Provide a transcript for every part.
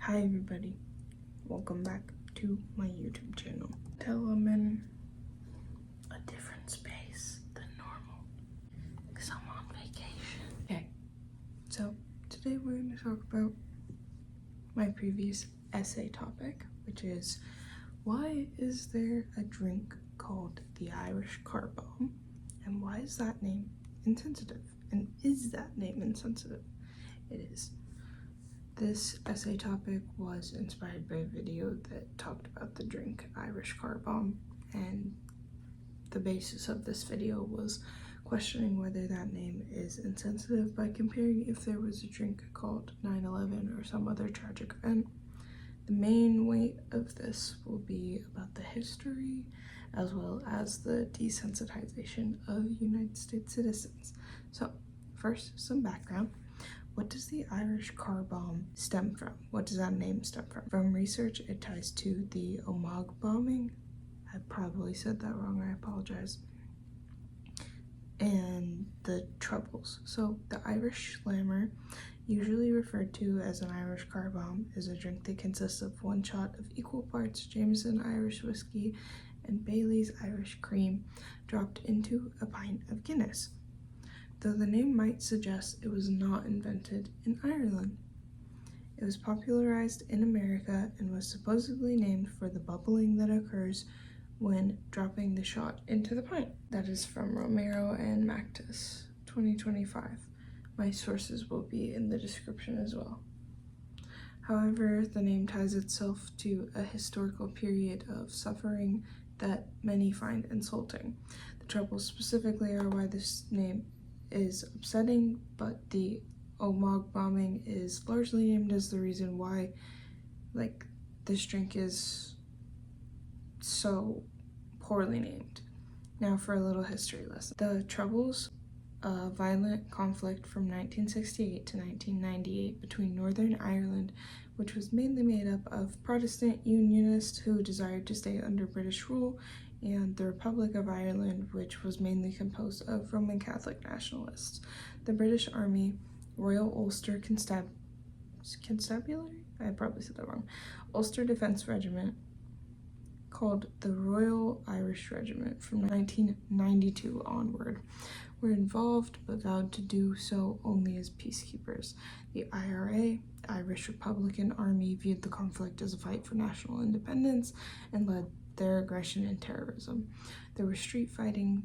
Hi everybody, welcome back to my YouTube channel. Tell I'm in a different space than normal because I'm on vacation. Okay, so today we're going to talk about my previous essay topic, which is why is there a drink called the Irish car bomb, and why is that name insensitive, and is that name insensitive? It is. This essay topic was inspired by a video that talked about the drink Irish car bomb, and the basis of this video was questioning whether that name is insensitive by comparing if there was a drink called 9/11 or some other tragic event. The main weight of this will be about the history as well as the desensitization of United States citizens. So first, some background. What does the Irish car bomb stem from? What does that name stem from? From research, it ties to the Omagh bombing. I probably said that wrong, I apologize. And the Troubles. So the Irish slammer, usually referred to as an Irish car bomb, is a drink that consists of one shot of equal parts Jameson Irish whiskey and Bailey's Irish cream dropped into a pint of Guinness, though the name might suggest it was not invented in Ireland. It was popularized in America and was supposedly named for the bubbling that occurs when dropping the shot into the pint. That is from Romero and Mactus, 2025. My sources will be in the description as well. However, the name ties itself to a historical period of suffering that many find insulting. The Troubles specifically are why this name is upsetting, but the Omagh bombing is largely named as the reason why this drink is so poorly named. Now for a little history lesson. The Troubles, a violent conflict from 1968 to 1998 between Northern Ireland, which was mainly made up of Protestant Unionists who desired to stay under British rule, and the Republic of Ireland, which was mainly composed of Roman Catholic nationalists. The British Army, Royal Ulster Constabulary? I probably said that wrong. Ulster Defence Regiment, called the Royal Irish Regiment from 1992 onward, were involved but vowed to do so only as peacekeepers. The IRA, Irish Republican Army, viewed the conflict as a fight for national independence and led their aggression and terrorism. There were street fighting,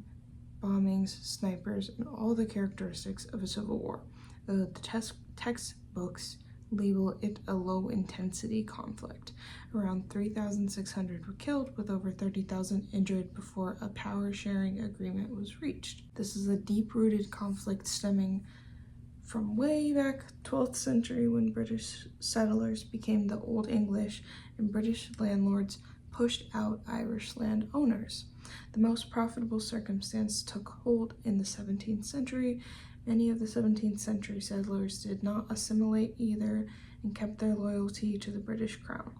bombings, snipers, and all the characteristics of a civil war, though the textbooks label it a low-intensity conflict. Around 3,600 were killed, with over 30,000 injured before a power-sharing agreement was reached. This is a deep-rooted conflict stemming from way back 12th century, when British settlers became the Old English and British landlords pushed out Irish landowners. The most profitable circumstance took hold in the 17th century. Many of the 17th century settlers did not assimilate either and kept their loyalty to the British crown.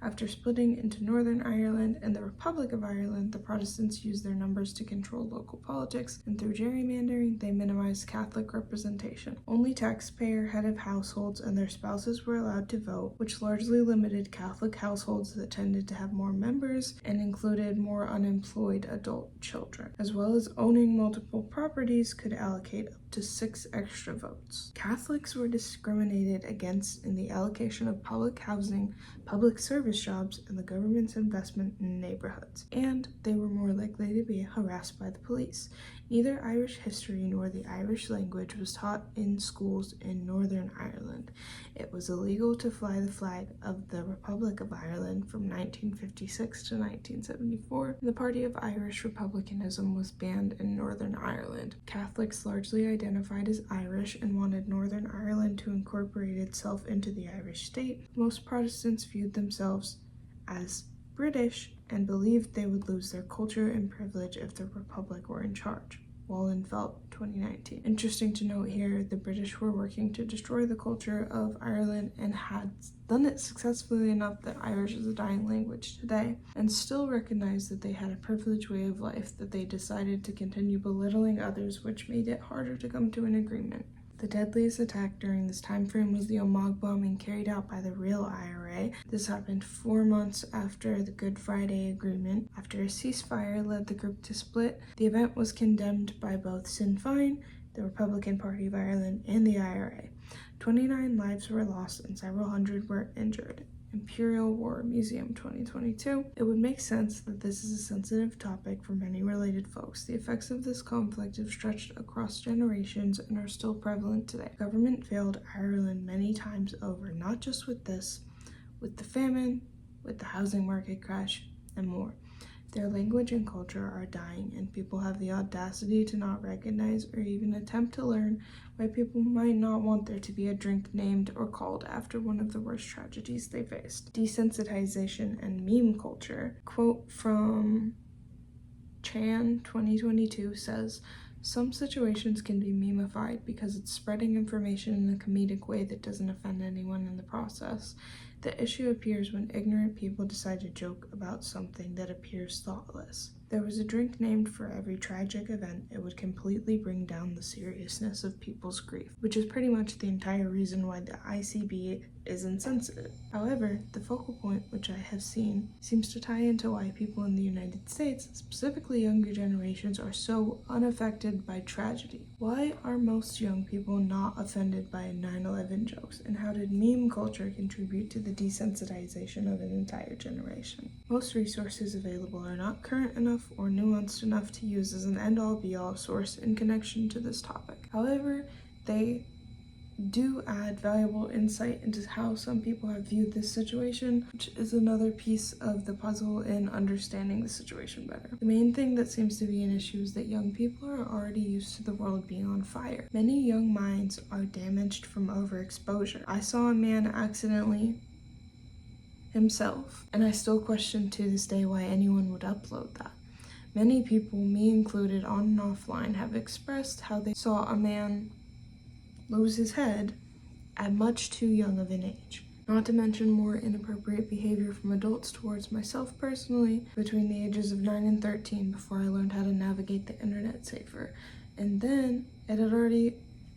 After splitting into Northern Ireland and the Republic of Ireland, the Protestants used their numbers to control local politics, and through gerrymandering, they minimized Catholic representation. Only taxpayer head of households and their spouses were allowed to vote, which largely limited Catholic households that tended to have more members and included more unemployed adult children. As well as owning multiple properties could allocate up to 6 extra votes. Catholics were discriminated against in the allocation of public housing, public service jobs, and the government's investment in neighborhoods, and they were more likely to be harassed by the police. Neither Irish history nor the Irish language was taught in schools in Northern Ireland. It was illegal to fly the flag of the Republic of Ireland from 1956 to 1974. The Party of Irish Republicanism was banned in Northern Ireland. Catholics largely identified as Irish and wanted Northern Ireland to incorporate itself into the Irish state. Most Protestants viewed themselves as British and believed they would lose their culture and privilege if the Republic were in charge. Wallenfeld, 2019. Interesting to note here, the British were working to destroy the culture of Ireland and had done it successfully enough that Irish is a dying language today, and still recognized that they had a privileged way of life that they decided to continue belittling others, which made it harder to come to an agreement. The deadliest attack during this time frame was the Omagh bombing carried out by the real IRA. This happened 4 months after the Good Friday Agreement. After a ceasefire led the group to split, the event was condemned by both Sinn Féin, the Republican Party of Ireland, and the IRA. 29 lives were lost and several hundred were injured. Imperial War Museum 2022. It would make sense that this is a sensitive topic for many related folks. The effects of this conflict have stretched across generations and are still prevalent today. Government failed Ireland many times over, not just with this, with the famine, with the housing market crash, and more. Their language and culture are dying, and people have the audacity to not recognize or even attempt to learn why people might not want there to be a drink named or called after one of the worst tragedies they faced. Desensitization and meme culture. Quote from Chan 2022 says, "Some situations can be memeified because it's spreading information in a comedic way that doesn't offend anyone in the process. The issue appears when ignorant people decide to joke about something that appears thoughtless. There was a drink named for every tragic event, it would completely bring down the seriousness of people's grief," which is pretty much the entire reason why the ICB is insensitive. However, the focal point, which I have seen, seems to tie into why people in the United States, specifically younger generations, are so unaffected by tragedy. Why are most young people not offended by 9/11 jokes, and how did meme culture contribute to the desensitization of an entire generation? Most resources available are not current enough or nuanced enough to use as an end-all be-all source in connection to this topic. However, they do add valuable insight into how some people have viewed this situation, which is another piece of the puzzle in understanding the situation better. The main thing that seems to be an issue is that young people are already used to the world being on fire. Many young minds are damaged from overexposure. I saw a man accidentally himself, and I still question to this day why anyone would upload that. Many people, me included, on and offline, have expressed how they saw a man lose his head at much too young of an age. Not to mention more inappropriate behavior from adults towards myself personally between the ages of 9 and 13 before I learned how to navigate the internet safer. And then it had already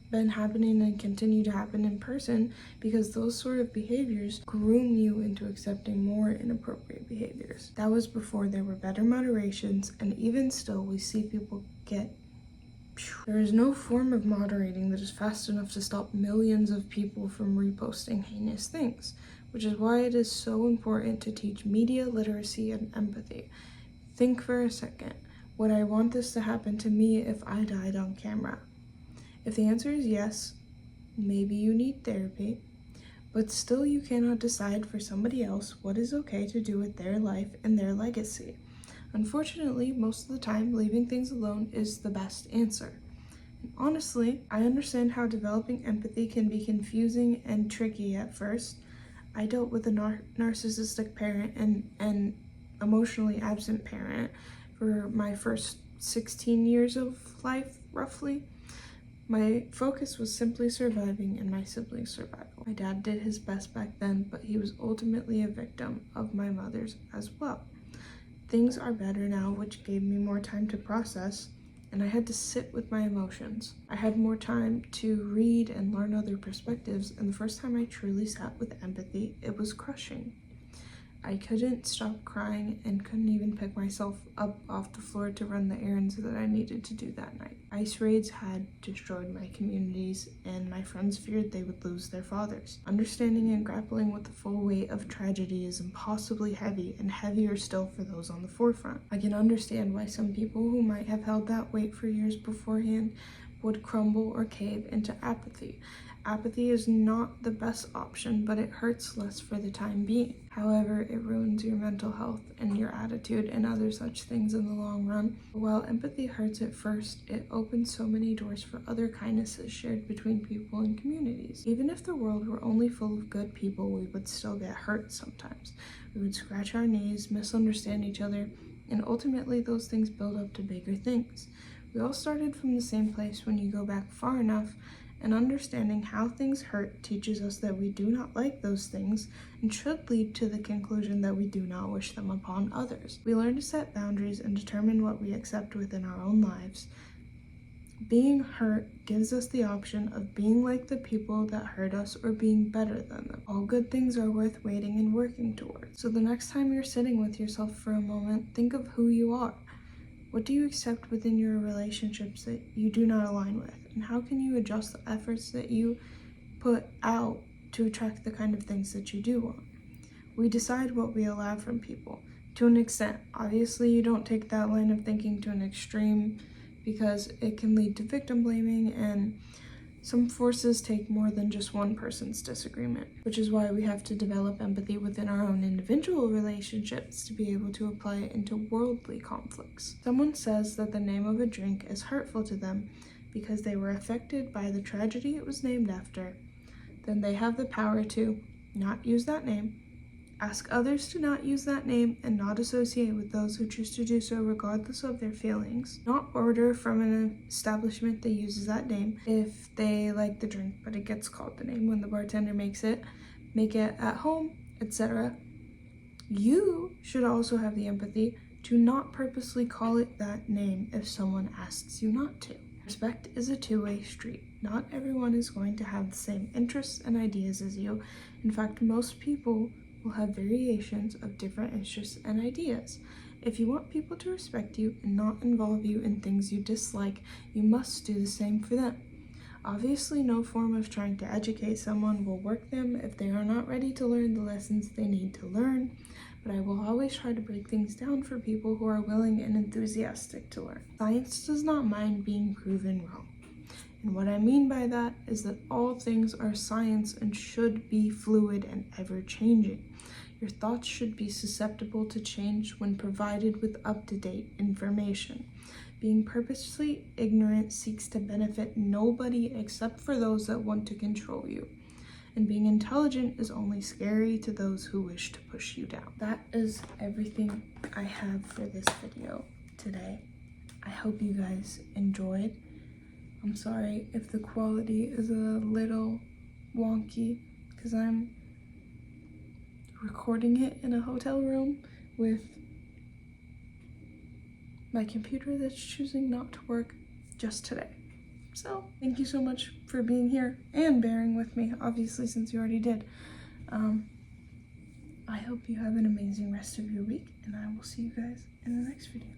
been happening and continue to happen in person because those sort of behaviors groom you into accepting more inappropriate behaviors. That was before there were better moderations, and even still we see people get. There is no form of moderating that is fast enough to stop millions of people from reposting heinous things, which is why it is so important to teach media literacy and empathy. Think for a second, would I want this to happen to me if I died on camera? If the answer is yes, maybe you need therapy, but still you cannot decide for somebody else what is okay to do with their life and their legacy. Unfortunately, most of the time, leaving things alone is the best answer. And honestly, I understand how developing empathy can be confusing and tricky at first. I dealt with a narcissistic parent and emotionally absent parent for my first 16 years of life, roughly. My focus was simply surviving and my siblings' survival. My dad did his best back then, but he was ultimately a victim of my mother's as well. Things are better now, which gave me more time to process, and I had to sit with my emotions. I had more time to read and learn other perspectives, and the first time I truly sat with empathy, it was crushing. I couldn't stop crying and couldn't even pick myself up off the floor to run the errands that I needed to do that night. Ice raids had destroyed my communities, and my friends feared they would lose their fathers. Understanding and grappling with the full weight of tragedy is impossibly heavy, and heavier still for those on the forefront. I can understand why some people who might have held that weight for years beforehand would crumble or cave into apathy. Apathy is not the best option, but it hurts less for the time being. However, it ruins your mental health and your attitude and other such things in the long run. While empathy hurts at first, it opens so many doors for other kindnesses shared between people and communities. Even if the world were only full of good people, we would still get hurt sometimes. We would scratch our knees, misunderstand each other, and ultimately those things build up to bigger things. We all started from the same place when you go back far enough, and understanding how things hurt teaches us that we do not like those things and should lead to the conclusion that we do not wish them upon others. We learn to set boundaries and determine what we accept within our own lives. Being hurt gives us the option of being like the people that hurt us or being better than them. All good things are worth waiting and working towards. So the next time you're sitting with yourself for a moment, think of who you are. What do you accept within your relationships that you do not align with? And how can you adjust the efforts that you put out to attract the kind of things that you do want? We decide what we allow from people to an extent. Obviously, you don't take that line of thinking to an extreme because it can lead to victim blaming, and some forces take more than just one person's disagreement, which is why we have to develop empathy within our own individual relationships to be able to apply it into worldly conflicts. Someone says that the name of a drink is hurtful to them because they were affected by the tragedy it was named after. Then they have the power to not use that name, ask others to not use that name, and not associate with those who choose to do so regardless of their feelings. Not order from an establishment that uses that name if they like the drink but it gets called the name when the bartender makes it. Make it at home, etc. You should also have the empathy to not purposely call it that name if someone asks you not to. Respect is a two-way street. Not everyone is going to have the same interests and ideas as you. In fact, most people will have variations of different interests and ideas. If you want people to respect you and not involve you in things you dislike, you must do the same for them. Obviously, no form of trying to educate someone will work them if they are not ready to learn the lessons they need to learn, but I will always try to break things down for people who are willing and enthusiastic to learn. Science does not mind being proven wrong. And what I mean by that is that all things are science and should be fluid and ever-changing. Your thoughts should be susceptible to change when provided with up-to-date information. Being purposely ignorant seeks to benefit nobody except for those that want to control you. And being intelligent is only scary to those who wish to push you down. That is everything I have for this video today. I hope you guys enjoyed. I'm sorry if the quality is a little wonky because I'm recording it in a hotel room with my computer that's choosing not to work just today. So thank you so much for being here and bearing with me, obviously, since you already did. I hope you have an amazing rest of your week, and I will see you guys in the next video.